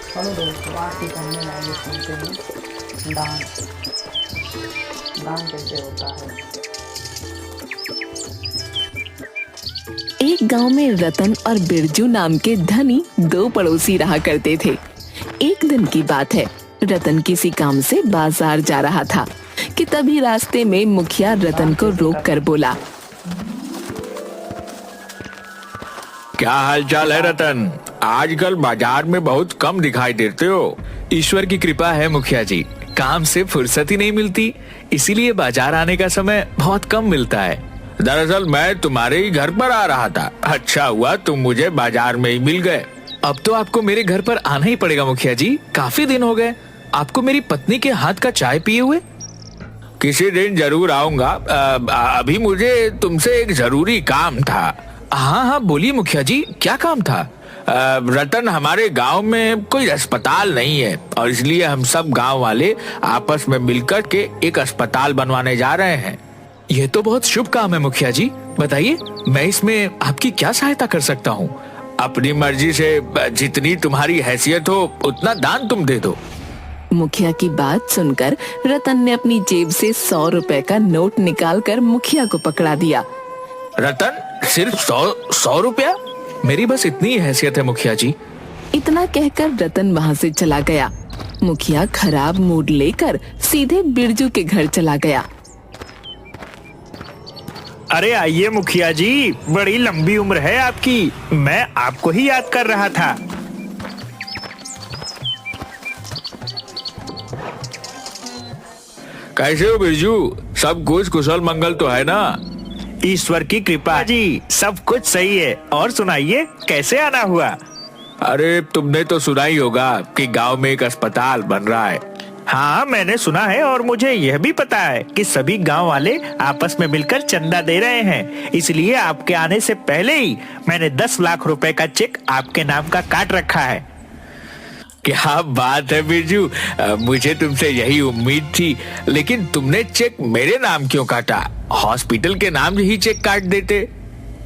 चलो दोस्तों, आज की कहानी आगे सुनते हैं। दान। दान कैसे होता है। एक गांव में रतन और बिरजू नाम के धनी दो पड़ोसी रहा करते थे। एक दिन की बात है, रतन किसी काम से बाजार जा रहा था कि तभी रास्ते में मुखिया रतन को रोक कर बोला, क्या हालचाल है रतन? आजकल बाजार में बहुत कम दिखाई देते हो। ईश्वर की कृपा है मुखिया जी, काम से फुर्सत ही नहीं मिलती, इसीलिए बाजार आने का समय बहुत कम मिलता है। दरअसल मैं तुम्हारे ही घर पर आ रहा था। अच्छा हुआ तुम मुझे बाजार में ही मिल गए। अब तो आपको मेरे घर पर आना ही पड़ेगा मुखिया जी, काफी दिन हो गए आपको मेरी पत्नी के हाथ का चाय पिए हुए। किसी दिन जरूर आऊंगा। अभी मुझे तुमसे एक जरूरी काम था। हाँ हाँ बोलिए मुखिया जी, क्या काम था? रतन, हमारे गांव में कोई अस्पताल नहीं है और इसलिए हम सब गांव वाले आपस में मिलकर के एक अस्पताल बनवाने जा रहे हैं। ये तो बहुत शुभ काम है मुखिया जी, बताइए मैं इसमें आपकी क्या सहायता कर सकता हूँ? अपनी मर्जी से जितनी तुम्हारी हैसियत हो उतना दान तुम दे दो। मुखिया की बात सुनकर रतन ने अपनी जेब से 100 रुपए का नोट निकालकर मुखिया को पकड़ा दिया। रतन, सिर्फ 100 रुपया? मेरी बस इतनी ही हैसियत है मुखिया जी। इतना कहकर रतन वहाँ से चला गया। मुखिया खराब मूड लेकर सीधे बिरजू के घर चला गया। अरे आइए मुखिया जी, बड़ी लंबी उम्र है आपकी, मैं आपको ही याद कर रहा था। कैसे हो बिरजू? सब कुछ कुशल मंगल तो है ना? ईश्वर की कृपा जी, सब कुछ सही है। और सुनाइए, कैसे आना हुआ? अरे तुमने तो सुना ही होगा कि गांव में एक अस्पताल बन रहा है। हाँ मैंने सुना है और मुझे यह भी पता है कि सभी गांव वाले आपस में मिलकर चंदा दे रहे हैं। इसलिए आपके आने से पहले ही मैंने 10 लाख रुपए का चेक आपके नाम का काट रखा है। क्या बात है बिरजू, मुझे तुमसे यही उम्मीद थी। लेकिन तुमने चेक मेरे नाम क्यों काटा? हॉस्पिटल के नाम ही चेक काट देते।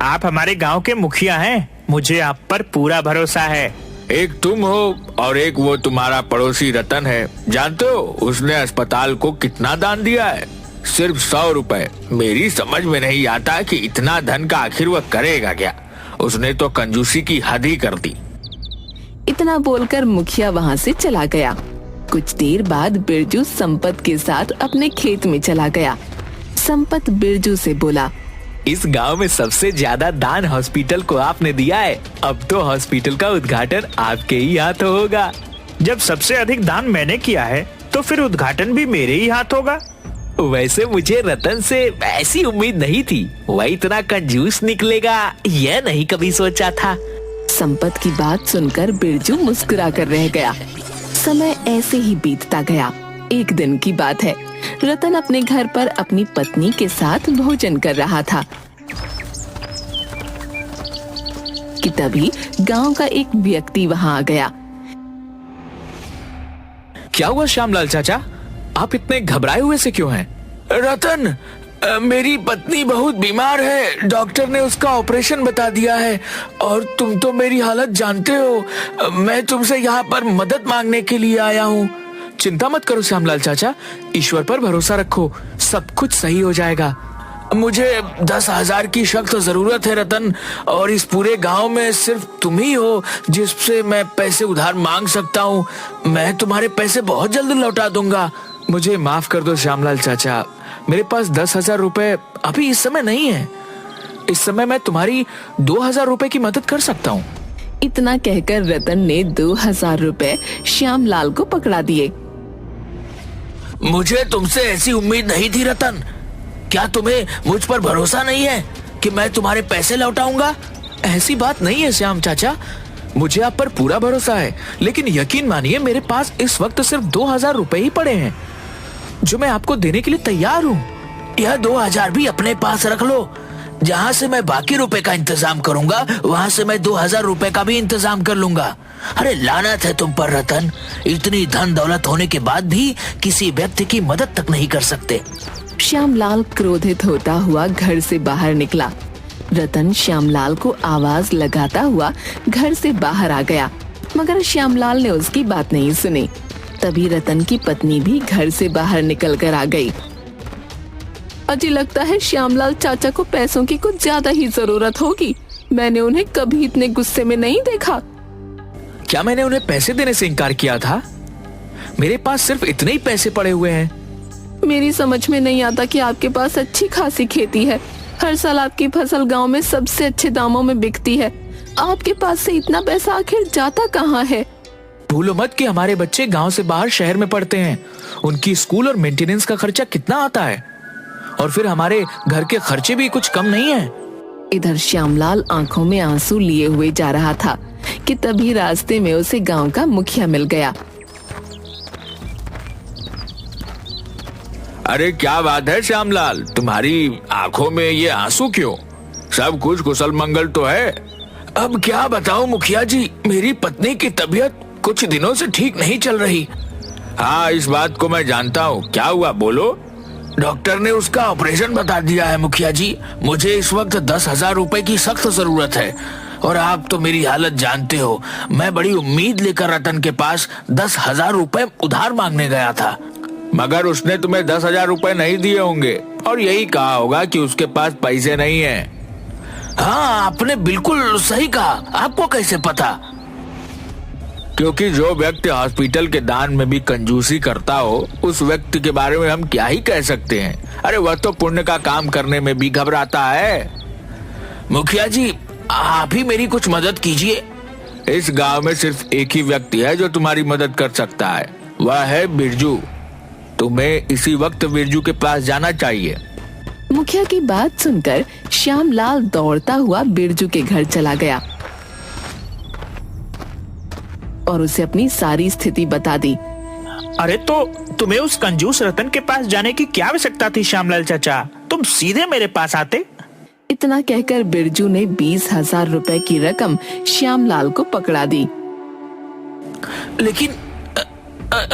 आप हमारे गांव के मुखिया हैं, मुझे आप पर पूरा भरोसा है। एक तुम हो और एक वो तुम्हारा पड़ोसी रतन है। जानते हो उसने अस्पताल को कितना दान दिया है? सिर्फ 100 रुपए। मेरी समझ में नहीं आता कि इतना धन का आखिर वह करेगा क्या। उसने तो कंजूसी की हद ही कर दी। इतना बोलकर मुखिया वहाँ से चला गया। कुछ देर बाद बिरजू संपत के साथ अपने खेत में चला गया। संपत बिरजू से बोला, इस गांव में सबसे ज्यादा दान हॉस्पिटल को आपने दिया है, अब तो हॉस्पिटल का उद्घाटन आपके ही हाथ होगा। जब सबसे अधिक दान मैंने किया है तो फिर उद्घाटन भी मेरे ही हाथ होगा। वैसे मुझे रतन से ऐसी उम्मीद नहीं थी, वह इतना कंजूस निकलेगा यह नहीं कभी सोचा था। संपत की बात सुनकर बिरजू मुस्कुरा कर रह गया। समय ऐसे ही बीतता गया। एक दिन की बात है, रतन अपने घर पर अपनी पत्नी के साथ भोजन कर रहा था कि तभी गांव का एक व्यक्ति वहां आ गया। क्या हुआ श्यामलाल चाचा, आप इतने घबराए हुए से क्यों हैं? रतन, मेरी पत्नी बहुत बीमार है। डॉक्टर ने उसका ऑपरेशन बता दिया है और तुम तो मेरी हालत जानते हो। मैं तुमसे यहाँ पर मदद मांगने के लिए आया हूँ। चिंता मत करो श्यामलाल चाचा, ईश्वर पर भरोसा रखो, सब कुछ सही हो जाएगा। मुझे 10,000 की सख्त जरूरत है रतन, और इस पूरे गांव में सिर्फ तुम ही हो जिससे मैं पैसे उधार मांग सकता हूँ। मैं तुम्हारे पैसे बहुत जल्द लौटा दूंगा। मुझे माफ कर दो श्यामलाल चाचा, मेरे पास 10,000 रुपए अभी इस समय नहीं है। इस समय मैं तुम्हारी 2,000 रुपए की मदद कर सकता हूँ। इतना कहकर रतन ने 2,000 रुपए श्यामलाल को पकड़ा दिए। मुझे तुमसे ऐसी उम्मीद नहीं थी रतन। क्या तुम्हें मुझ पर भरोसा नहीं है कि मैं तुम्हारे पैसे लौटाऊंगा? ऐसी बात नहीं है श्याम चाचा, मुझे आप पर पूरा भरोसा है, लेकिन यकीन मानिए मेरे पास इस वक्त सिर्फ 2,000 रुपए ही पड़े हैं जो मैं आपको देने के लिए तैयार हूँ। यह 2,000 भी अपने पास रख लो। जहाँ से मैं बाकी रुपए का इंतजाम करूंगा वहाँ से मैं 2,000 रुपए का भी इंतजाम कर लूंगा। अरे लानत है तुम पर रतन, इतनी धन दौलत होने के बाद भी किसी व्यक्ति की मदद तक नहीं कर सकते। श्यामलाल क्रोधित होता हुआ घर से बाहर निकला। रतन श्यामलाल को आवाज लगाता हुआ घर से बाहर आ गया। मगर श्यामलाल ने उसकी बात नहीं सुनी। तभी रतन की पत्नी भी घर से बाहर निकल कर आ गई। अजी लगता है श्यामलाल चाचा को पैसों की कुछ ज्यादा ही जरूरत होगी। मैंने उन्हें कभी इतने गुस्से में नहीं देखा। क्या मैंने उन्हें पैसे देने से इनकार किया था? मेरे पास सिर्फ इतने ही पैसे पड़े हुए हैं। मेरी समझ में नहीं आता कि आपके पास अच्छी खासी खेती है। हर साल आपकी फसल गांव में सबसे अच्छे दामों में बिकती है। आपके पास से इतना पैसा आखिर जाता कहाँ है? भूलो मत कि हमारे बच्चे गांव से बाहर शहर में पढ़ते हैं। उनकी स्कूल और मेंटेनेंस का खर्चा कितना आता है, और फिर हमारे घर के खर्चे भी कुछ कम नहीं है। इधर श्यामलाल आंखों में आंसू लिए हुए जा रहा था कि तभी रास्ते में उसे गांव का मुखिया मिल गया। अरे क्या बात है श्यामलाल, तुम्हारी आंखों में ये आंसू क्यों? सब कुछ कुशल मंगल तो है? अब क्या बताऊं मुखिया जी, मेरी पत्नी की तबीयत कुछ दिनों से ठीक नहीं चल रही। हाँ, इस बात को मैं जानता हूँ। क्या हुआ, बोलो। डॉक्टर ने उसका ऑपरेशन बता दिया है मुखिया जी। मुझे इस वक्त 10,000 रुपए की सख्त जरूरत है, और आप तो मेरी हालत जानते हो। मैं बड़ी उम्मीद लेकर रतन के पास 10,000 रुपए उधार मांगने गया था। मगर उसने तुम्हें 10,000 रुपए नहीं दिए होंगे और यही कहा होगा कि उसके पास पैसे नहीं है। हाँ, आपने बिल्कुल सही कहा। आपको कैसे पता? क्योंकि जो व्यक्ति हॉस्पिटल के दान में भी कंजूसी करता हो, उस व्यक्ति के बारे में हम क्या ही कह सकते हैं। अरे वह तो पुण्य का काम करने में भी घबराता है। मुखिया जी, आप ही मेरी कुछ मदद कीजिए। इस गांव में सिर्फ एक ही व्यक्ति है जो तुम्हारी मदद कर सकता है, वह है बिरजू। तुम्हें इसी वक्त बिरजू के पास जाना चाहिए। मुखिया की बात सुनकर श्यामलाल दौड़ता हुआ बिरजू के घर चला गया और उसे अपनी सारी स्थिति बता दी। अरे तो तुम्हें उस कंजूस रतन के पास जाने की क्या आवश्यकता थी श्यामलाल चाचा? तुम सीधे मेरे पास आते। इतना कहकर बिरजू ने 20,000 रुपए की रकम श्यामलाल को पकड़ा दी। लेकिन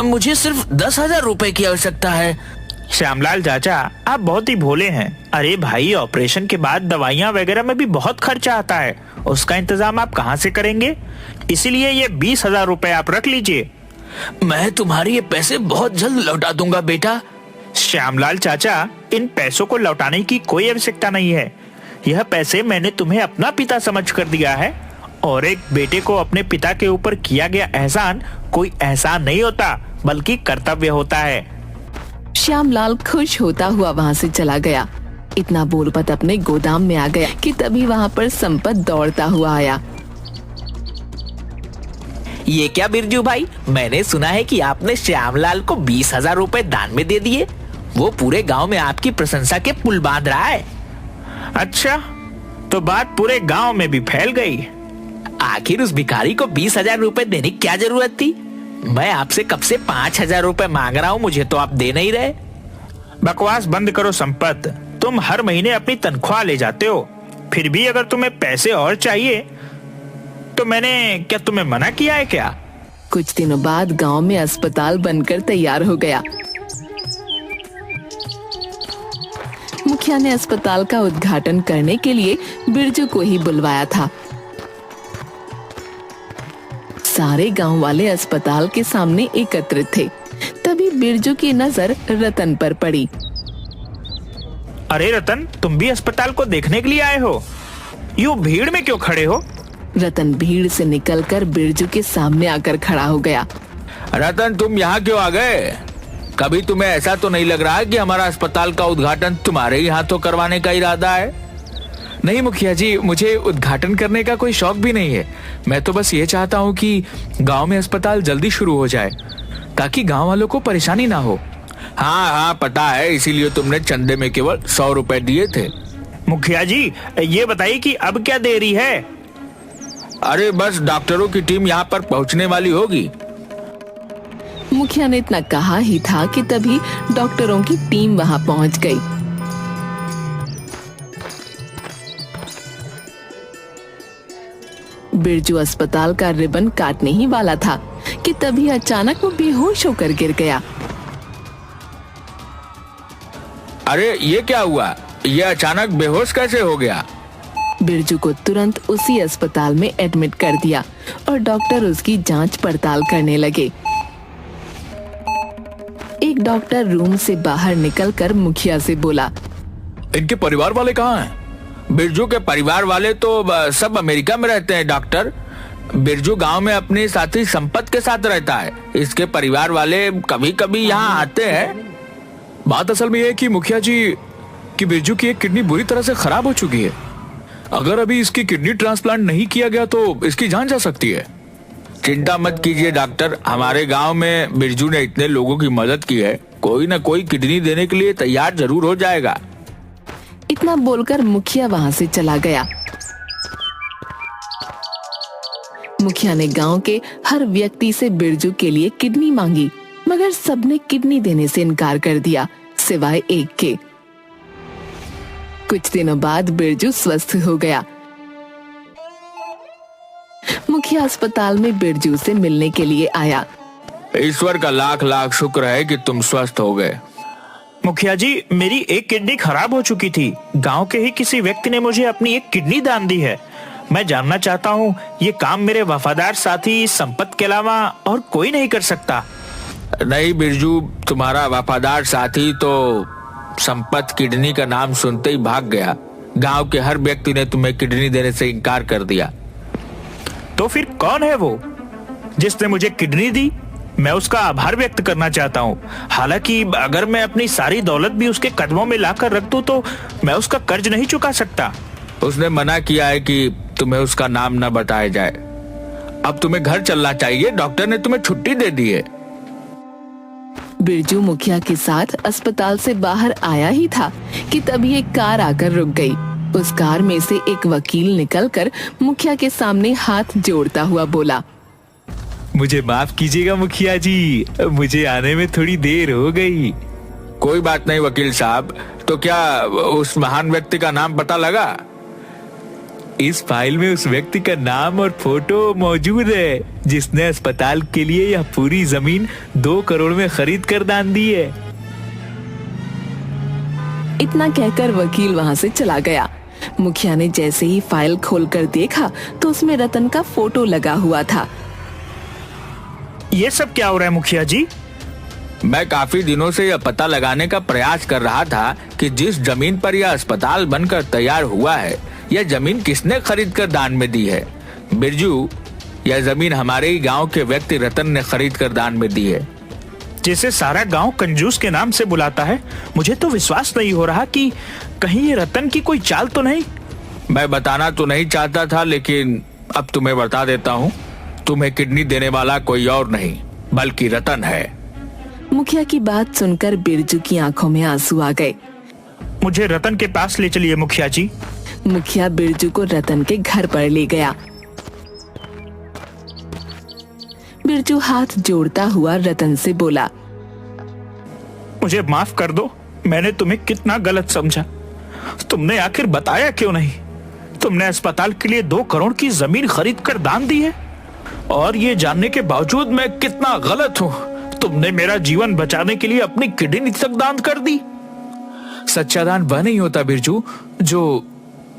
मुझे सिर्फ 10,000 रुपए की आवश्यकता है। श्यामलाल चाचा, आप बहुत ही भोले हैं। अरे भाई, ऑपरेशन के बाद दवाइयाँ वगैरह में भी बहुत खर्चा आता है, उसका इंतजाम आप कहाँ से करेंगे? इसीलिए ये 20,000 रुपए आप रख लीजिए। मैं तुम्हारे ये पैसे बहुत जल्द लौटा दूंगा बेटा। श्यामलाल चाचा, इन पैसों को लौटाने की कोई आवश्यकता नहीं है। यह पैसे मैंने तुम्हें अपना पिता समझ कर दिया है, और एक बेटे को अपने पिता के ऊपर किया गया एहसान कोई एहसान नहीं होता, बल्कि कर्तव्य होता है। श्यामलाल खुश होता हुआ वहाँ से चला गया। इतना बोलपत अपने गोदाम में आ गया कि तभी वहाँ पर संपत दौड़ता हुआ आया। ये क्या बिरजू भाई, मैंने सुना है कि आपने श्यामलाल को 20,000 रुपए दान में दे दिए। वो पूरे गांव में आपकी प्रशंसा के पुल बांध रहा है। अच्छा, तो बात पूरे गांव में भी फैल गई। आखिर उस भिखारी को 20,000 रुपए देने की क्या जरूरत थी? मैं आपसे कब से 5,000 रुपए मांग रहा हूँ, मुझे तो आप दे नहीं रहे। बकवास बंद करो संपत। तुम हर महीने अपनी तनख्वाह ले जाते हो, फिर भी अगर तुम्हें पैसे और चाहिए तो मैंने क्या तुम्हें मना किया है क्या? कुछ दिनों बाद गांव में अस्पताल बनकर तैयार हो गया। मुखिया ने अस्पताल का उद्घाटन करने के लिए बिरजू को ही बुलवाया था। सारे गांव वाले अस्पताल के सामने एकत्रित थे। तभी बिरजू की नजर रतन पर पड़ी। अरे रतन, तुम भी अस्पताल को देखने के लिए आए हो? यूं भीड़ में क्यों खड़े हो? रतन भीड़ से निकलकर बिरजू के सामने आकर खड़ा हो गया। रतन, तुम यहाँ क्यों आ गए? कभी तुम्हें ऐसा तो नहीं लग रहा कि हमारा अस्पताल का उद्घाटन तुम्हारे ही हाथों करवाने का इरादा है? नहीं मुखिया जी, मुझे उद्घाटन करने का कोई शौक भी नहीं है। मैं तो बस ये चाहता हूँ कि गांव में अस्पताल जल्दी शुरू हो जाए, ताकि गांव वालों को परेशानी ना हो। हाँ, पता है, इसीलिए तुमने चंदे में केवल 100 रुपए दिए थे। मुखिया जी, ये बताइए कि अब क्या देरी है? अरे बस डॉक्टरों की टीम यहाँ पर पहुँचने वाली होगी। मुखिया ने इतना कहा ही था कि तभी डॉक्टरों की टीम वहां पहुंच गई। बिरजू अस्पताल का रिबन काटने ही वाला था कि तभी अचानक वो बेहोश होकर गिर गया। अरे ये क्या हुआ? ये अचानक बेहोश कैसे हो गया? बिरजू को तुरंत उसी अस्पताल में एडमिट कर दिया और डॉक्टर उसकी जांच पड़ताल करने लगे। एक डॉक्टर रूम से बाहर निकलकर मुखिया से बोला, इनके परिवार वाले कहाँ हैं? बिरजू के परिवार वाले तो सब अमेरिका में रहते हैं डॉक्टर। बिरजू गांव में अपने साथी संपत के साथ रहता है। इसके परिवार वाले कभी कभी यहाँ आते हैं। बात असल में यह है कि मुखिया जी कि बिरजू की एक किडनी बुरी तरह से खराब हो चुकी है। अगर अभी इसकी किडनी ट्रांसप्लांट नहीं किया गया तो इसकी जान जा सकती है। चिंता मत कीजिए डॉक्टर, हमारे गांव में बिरजू ने इतने लोगों की मदद की है, कोई न कोई किडनी देने के लिए तैयार जरूर हो जाएगा। इतना बोलकर मुखिया वहां से चला गया। मुखिया ने गांव के हर व्यक्ति से बिरजू के लिए किडनी मांगी, मगर सबने किडनी देने से इनकार कर दिया, सिवाय एक के। कुछ दिनों बाद बिरजू स्वस्थ हो गया। मुखिया अस्पताल में बिरजू से मिलने के लिए आया। ईश्वर का लाख लाख शुक्र है कि तुम स्वस्थ हो गए। मुखिया जी, मेरी एक किडनी खराब हो चुकी थी। गांव के ही किसी व्यक्ति ने मुझे अपनी एक किडनी दान दी है। मैं जानना चाहता हूँ, ये काम मेरे वफादार साथी संपत के अलावा और कोई नहीं कर सकता। नहीं बिरजू, तुम्हारा वफादार साथी तो संपत किडनी का नाम सुनते ही भाग गया। गांव के हर व्यक्ति ने तुम्हें किडनी देने से इनकार कर दिया। तो फिर कौन है वो जिसने मुझे किडनी दी? मैं उसका आभार व्यक्त करना चाहता हूँ। हालांकि अगर मैं अपनी सारी दौलत भी उसके कदमों में लाकर रख दूं तो मैं उसका कर्ज नहीं चुका सकता। उसने मना किया है कि तुम्हें उसका नाम न बताया जाए। अब तुम्हें घर चलना चाहिए, डॉक्टर ने तुम्हें छुट्टी दे दी है। बिरजू मुखिया के साथ अस्पताल से बाहर आया ही था कि तभी एक कार आकर रुक गई। उस कार में से एक वकील निकलकर मुखिया के सामने हाथ जोड़ता हुआ बोला, मुझे माफ कीजिएगा मुखिया जी, मुझे आने में थोड़ी देर हो गई। कोई बात नहीं वकील साहब, तो क्या उस महान व्यक्ति का नाम पता लगा? इस फाइल में उस व्यक्ति का नाम और फोटो मौजूद है जिसने अस्पताल के लिए यह पूरी जमीन 2 करोड़ में खरीद कर दान दी है। इतना कहकर वकील वहां से चला गया। मुखिया ने जैसे ही फाइल खोलकर देखा तो उसमें रतन का फोटो लगा हुआ था। ये सब क्या हो रहा है मुखिया जी? मैं काफी दिनों से यह पता लगाने का प्रयास कर रहा था कि जिस जमीन पर यह अस्पताल बनकर तैयार हुआ है, यह जमीन किसने खरीद कर दान में दी है। बिरजू, यह जमीन हमारे ही गांव के व्यक्ति रतन ने खरीद कर दान में दी है। जैसे सारा गांव कंजूस के नाम से बुलाता है, मुझे तो विश्वास नहीं हो रहा कि कहीं ये रतन की कोई चाल तो नहीं। मैं बताना तो नहीं चाहता था, लेकिन अब तुम्हें बता देता हूँ। तुम्हें किडनी देने वाला कोई और नहीं बल्कि रतन है। मुखिया की बात सुनकर बिरजू की आंखों में आंसू आ गए। मुझे रतन के पास ले चलिए मुखिया जी। मुखिया बिरजू को रतन के घर पर ले गया। बिरजू हाथ जोड़ता हुआ रतन से बोला, मुझे माफ कर दो, मैंने तुम्हें कितना गलत समझा। तुमने आखिर बताया क्यों नहीं? तुमने अस्पताल के लिए 2 करोड़ की जमीन खरीद कर दान दी है, और ये जानने के बावजूद मैं कितना गलत हूँ। तुमने मेरा जीवन बचाने के लिए अपनी किडनी तक दान कर दी। सच्चा दान वह नहीं होता बिरजू जो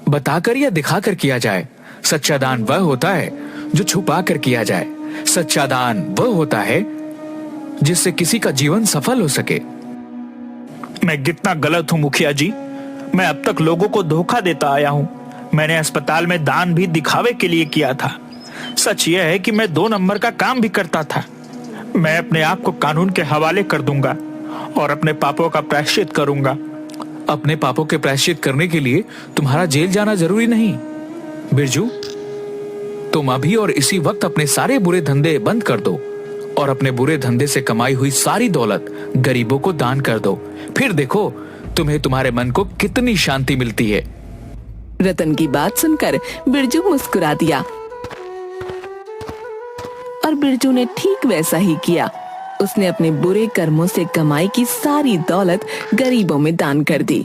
बताकर या दिखाकर किया जाए। सच्चा दान वह होता है जो छुपा कर किया जाए। सच्चा दान वह होता है जिससे किसी का जीवन सफल हो सके। मैं कितना गलत हूँ मुखिया जी। मैं अब तक लोगों को धोखा देता आया हूँ। मैंने अस्पताल में दान भी दिखावे के लिए किया था। सच यह है कि मैं 2 नंबर का काम भी करता था। मैं अपने आप को कानून के हवाले कर दूंगा और अपने पापों का प्रायश्चित करूंगा। अपने पापों के प्रायश्चित करने के लिए तुम्हारा जेल जाना जरूरी नहीं बिरजू। तुम अभी और इसी वक्त अपने सारे बुरे धंधे बंद कर दो और अपने बुरे धंधे से कमाई हुई सारी दौलत गरीबों को दान कर दो। फिर देखो तुम्हें तुम्हारे मन को कितनी शांति मिलती है। रतन की बात सुनकर बिरजू मुस्कुरा दिया और बिरजू ने ठीक वैसा ही किया। उसने अपने बुरे कर्मों से कमाई की सारी दौलत गरीबों में दान कर दी।